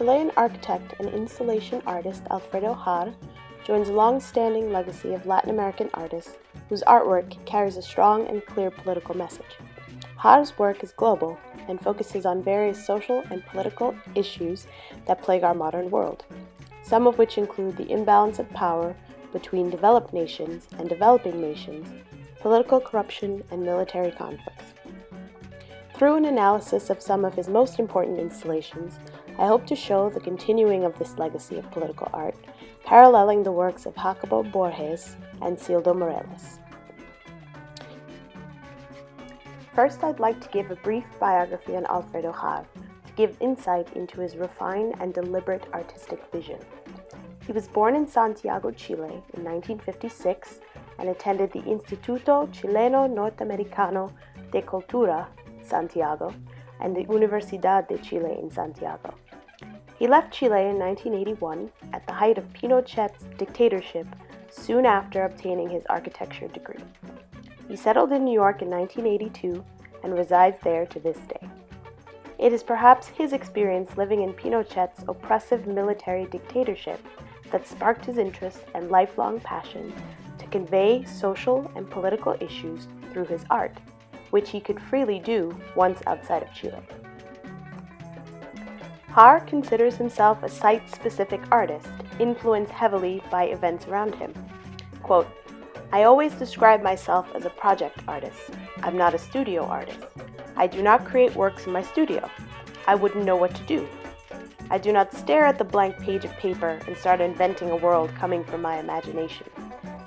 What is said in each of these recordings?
Chilean architect and installation artist Alfredo Jaar joins a long-standing legacy of Latin American artists whose artwork carries a strong and clear political message. Jaar's work is global and focuses on various social and political issues that plague our modern world, some of which include the imbalance of power between developed nations and developing nations, political corruption, and military conflicts. Through an analysis of some of his most important installations, I hope to show the continuing of this legacy of political art, paralleling the works of Jacobo Borges and Cildo Morelos. First, I'd like to give a brief biography on Alfredo Jaar to give insight into his refined and deliberate artistic vision. He was born in Santiago, Chile in 1956 and attended the Instituto Chileno Norteamericano de Cultura, Santiago, and the Universidad de Chile in Santiago. He left Chile in 1981 at the height of Pinochet's dictatorship, soon after obtaining his architecture degree. He settled in New York in 1982 and resides there to this day. It is perhaps his experience living in Pinochet's oppressive military dictatorship that sparked his interest and lifelong passion to convey social and political issues through his art, which he could freely do once outside of Chile. Jaar considers himself a site-specific artist, influenced heavily by events around him. Quote, "I always describe myself as a project artist. I'm not a studio artist. I do not create works in my studio. I wouldn't know what to do. I do not stare at the blank page of paper and start inventing a world coming from my imagination.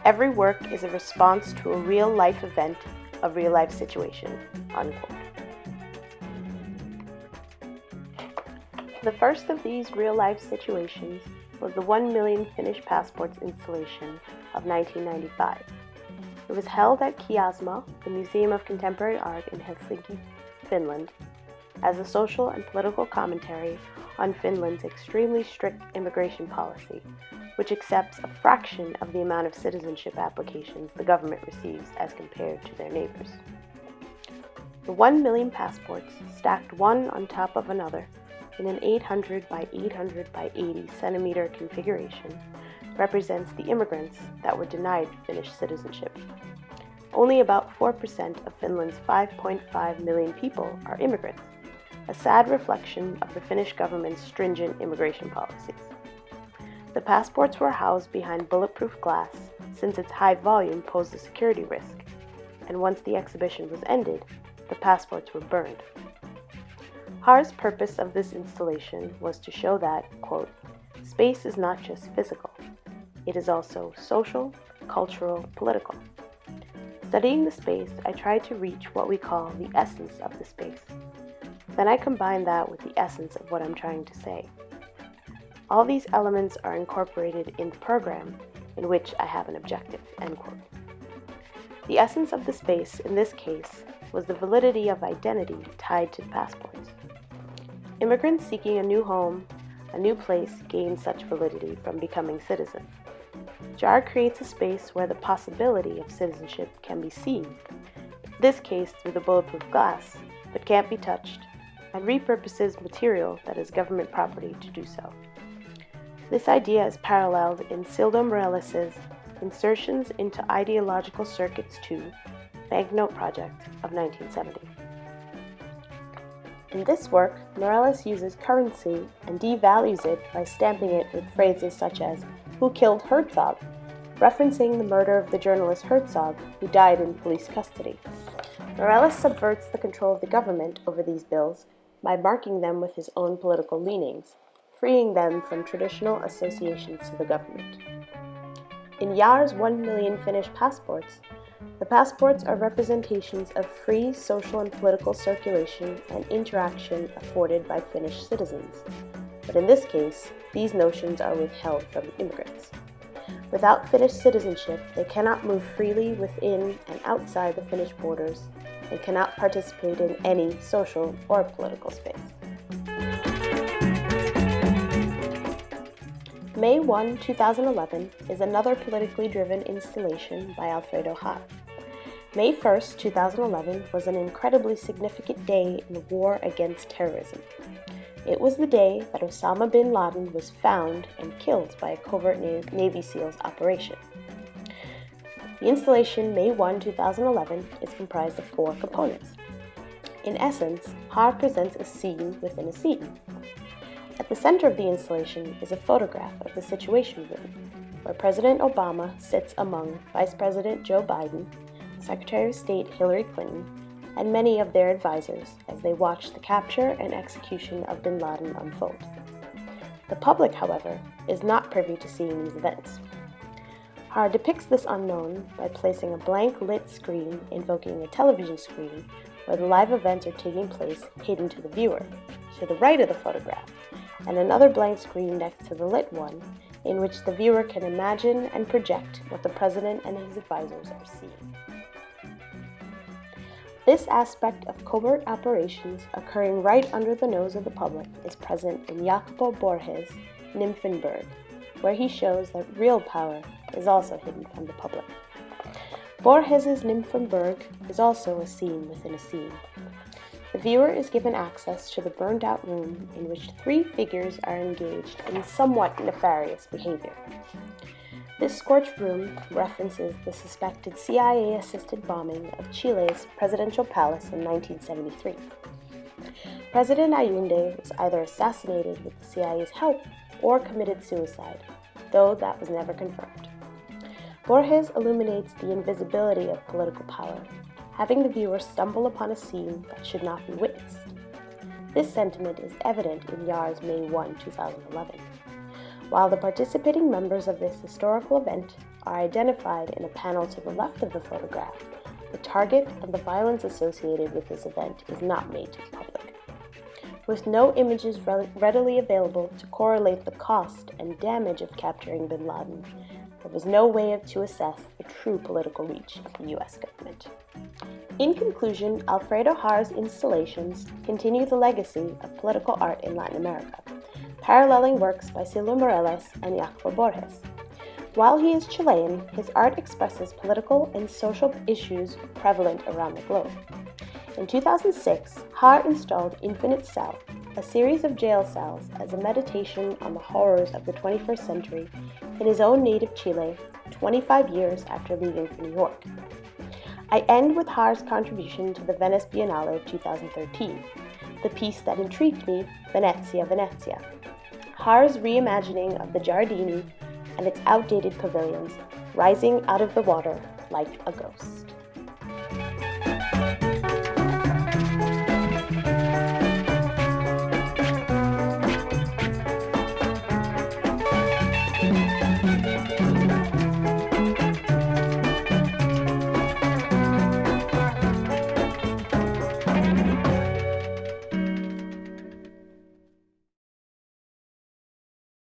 Every work is a response to a real-life event, a real-life situation." Unquote. The first of these real-life situations was the 1 million Finnish passports installation of 1995. It was held at Kiasma, the Museum of Contemporary Art in Helsinki, Finland, as a social and political commentary on Finland's extremely strict immigration policy, which accepts a fraction of the amount of citizenship applications the government receives as compared to their neighbors. The 1 million passports, stacked one on top of another in an 800 by 800 by 80 centimeter configuration, represents the immigrants that were denied Finnish citizenship. Only about 4% of Finland's 5.5 million people are immigrants, a sad reflection of the Finnish government's stringent immigration policies. The passports were housed behind bulletproof glass since its high volume posed a security risk, and once the exhibition was ended, the passports were burned. Jaar's purpose of this installation was to show that, quote, "space is not just physical, it is also social, cultural, political. Studying the space, I tried to reach what we call the essence of the space. Then I combine that with the essence of what I'm trying to say. All these elements are incorporated in the program in which I have an objective," end quote. The essence of the space, in this case, was the validity of identity tied to passports. Immigrants seeking a new home, a new place, gain such validity from becoming citizens. Jaar creates a space where the possibility of citizenship can be seen, in this case through the bulletproof glass, but can't be touched, and repurposes material that is government property to do so. This idea is paralleled in Cildo Morelos' Insertions into Ideological Circuits 2 banknote project of 1970. In this work, Morelos uses currency and devalues it by stamping it with phrases such as "Who killed Herzog?", referencing the murder of the journalist Herzog, who died in police custody. Morelos subverts the control of the government over these bills by marking them with his own political leanings, freeing them from traditional associations to the government. In Jaar's 1 million Finnish passports, the passports are representations of free social and political circulation and interaction afforded by Finnish citizens. But in this case, these notions are withheld from immigrants. Without Finnish citizenship, they cannot move freely within and outside the Finnish borders and cannot participate in any social or political space. May 1, 2011 is another politically driven installation by Alfredo Jaar. May 1st, 2011 was an incredibly significant day in the war against terrorism. It was the day that Osama bin Laden was found and killed by a covert Navy SEALs operation. The installation, May 1, 2011, is comprised of 4 components. In essence, Jaar presents a scene within a scene. At the center of the installation is a photograph of the Situation Room, where President Obama sits among Vice President Joe Biden, Secretary of State Hillary Clinton, and many of their advisors as they watch the capture and execution of bin Laden unfold. The public, however, is not privy to seeing these events. Jaar depicts this unknown by placing a blank lit screen invoking a television screen where the live events are taking place hidden to the viewer, to the right of the photograph, and another blank screen next to the lit one in which the viewer can imagine and project what the president and his advisors are seeing. This aspect of covert operations occurring right under the nose of the public is present in Jacopo Borges' Nymphenburg, where he shows that real power is also hidden from the public. Borges' Nymphenburg is also a scene within a scene. The viewer is given access to the burned-out room in which 3 figures are engaged in somewhat nefarious behavior. This scorched room references the suspected CIA-assisted bombing of Chile's presidential palace in 1973. President Allende was either assassinated with the CIA's help or committed suicide, though that was never confirmed. Borges illuminates the invisibility of political power, having the viewer stumble upon a scene that should not be witnessed. This sentiment is evident in Jaar's May 1, 2011. While the participating members of this historical event are identified in a panel to the left of the photograph, the target and the violence associated with this event is not made to the public. With no images readily available to correlate the cost and damage of capturing bin Laden, there was no way to assess the true political reach of the U.S. government. In conclusion, Alfredo Jaar's installations continue the legacy of political art in Latin America, paralleling works by Silvio Morelos and Jacopo Borges. While he is Chilean, his art expresses political and social issues prevalent around the globe. In 2006, Jaar installed Infinite Cell, a series of jail cells, as a meditation on the horrors of the 21st century in his own native Chile, 25 years after leaving for New York. I end with Jaar's contribution to the Venice Biennale of 2013, the piece that intrigued me, Venezia, Venezia. Jaar's reimagining of the Giardini and its outdated pavilions, rising out of the water like a ghost.